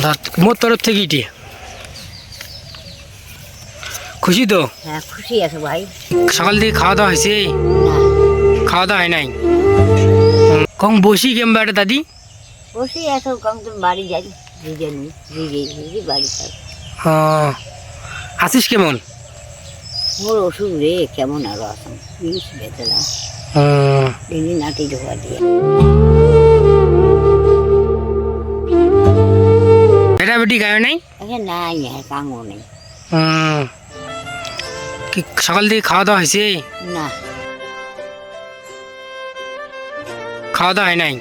ধর মোর তরফ থেকে ইটে খুশি তো? হ্যাঁ খুশি আছে ভাই। সকাল থেকে খাওয়া দাওয়া হয়েছে? না খাওয়া দাওয়া হয় নাই। কম বসি কেমবা একটা দাদি বসে আছো কম তুমি বাড়ি যাই ভিজে নি ভিজে বাড়ি থাক। আছিস কেমন? মোর ওষুধ রে কেমন আরো আসুন বিষ বেতলা দিদি নাটি ঢোকা দিয়ে বেটা বেটি গায়ে নাই? এখন নাই আর কাঙও নেই। কি সকাল থেকে খাওয়া দাওয়া হয়েছে? না খাওয়া দাওয়া হয় নাই।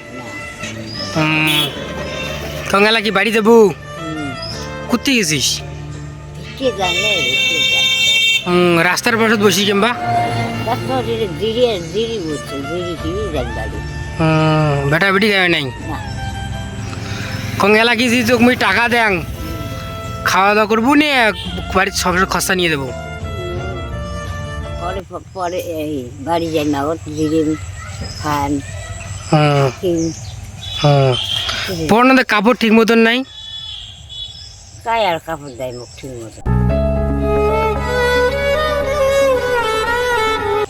না কঙ্গালা কি বাড়ি যাবো? হুম, কুত্তি গেছিস? কে জানে কে জানে রাস্তার পাশে বসি কেমবা? তারপর দিদি বলছে দিদি যাই বাড়ি। বেটা বেটি গায়ে নাই। না কঙ্গালা কি যদি তোকে মুই টাকা দেন খাওয়া দাওয়া করবো নি বাড়ির সব খরচা নিয়ে দেবো? পরে পরে এই বাড়ি যাই না ওর দিদি খান পড়ানোতে কাপড় ঠিক মতন নাই। গায়ে আর কাপড় দেয় মুখ ঠিক মতো।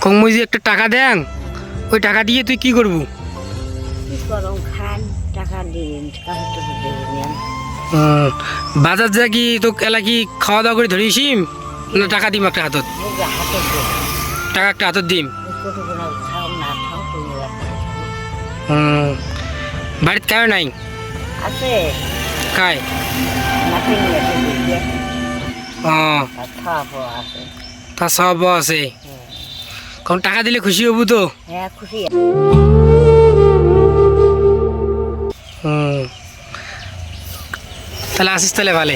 কমই যে একটা টাকা দেন ওই টাকা দিয়ে তুই কি করবো? কি করো খান টাকা দিন কাপড় টাপড় দেবেন। বাজার যা কি তো এলা কি খাওয়া দাওয়া করে ধরিসিম না টাকা দিম একটা হাতত? হাতে টাকা একটা হাতত দিম। কতগুলো খাও না খাও তুমি বাড়িতে কায়ও নাই? আছে কায়? নাতি নিয়ে দিয়ে ও খাওয়া আছে। তা সব আছে। কারণ টাকা দিলে খুশি হবো তো। হ্যাঁ খুশি। তাহলে আসিস তাহলে ভালে।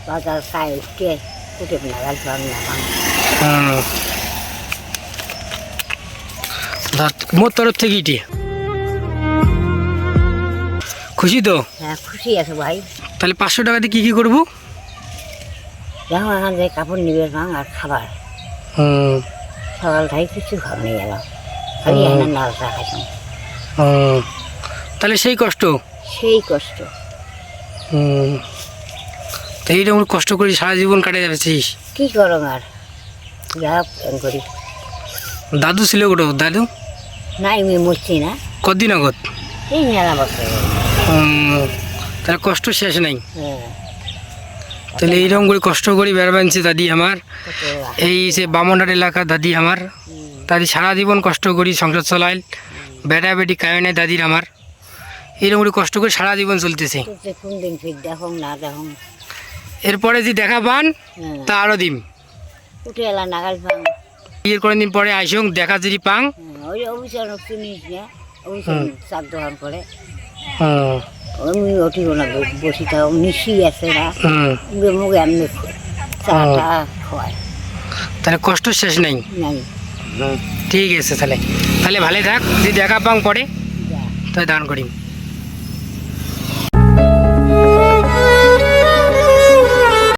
বাজার খাই কে কুটে না গাল পাম না ধর মোর তরফ থেকে ইটে খুশি তো? হ্যাঁ খুশি আছে ভাই। তাহলে 500 টাকা দিয়ে কি করবো? দেখো এখান থেকে কাপড় নিবে ভাঙ আর খাবার সকাল থেকে কিছু খাওয়া নিয়ে গেলাম খালি এখানে নাড়াটা খাইতাম। তাহলে সেই কষ্ট সেই কষ্ট। তো এইরকম কষ্ট করি সারা জীবন কাটে যাচ্ছিস। কি করো আর যা করি। দাদু ছিল গোটো দাদু? নাই আমি মরছি না কদিন আগত? এই মেলা বছর। তাহলে কষ্ট শেষ নাই। হ্যাঁ তাহলে এইরকম করে কষ্ট করি বেড়া বানছে দাদি আমার। এই যে বামনহাট এলাকার দাদি আমার। দাদি সারা জীবন কষ্ট করি সংসার চলাইল বেটা বেটি কায় নাই দাদির আমার। এইরকম করে কষ্ট করে সারা জীবন চলতেছে। কোন দিন ফির দেখো না দেখো এরপরে যদি দেখা পান তা আরও দিম। উঠে এলা নাগাল পাং বিয়ের করেন দিন পরে আইসং দেখা যদি পাং। ওই অভিযান শুনিস না অভিযান চাপ দোকান করে হুম আমি উঠিব না বসি থাক নিশি আছে না মুখে এমনি চাটা খাওয়ায়। তাহলে কষ্ট শেষ নাই। নাই ঠিক আছে তাহলে তাহলে ভালো থাক যদি দেখা পাং পরে যা তাই দান করিম।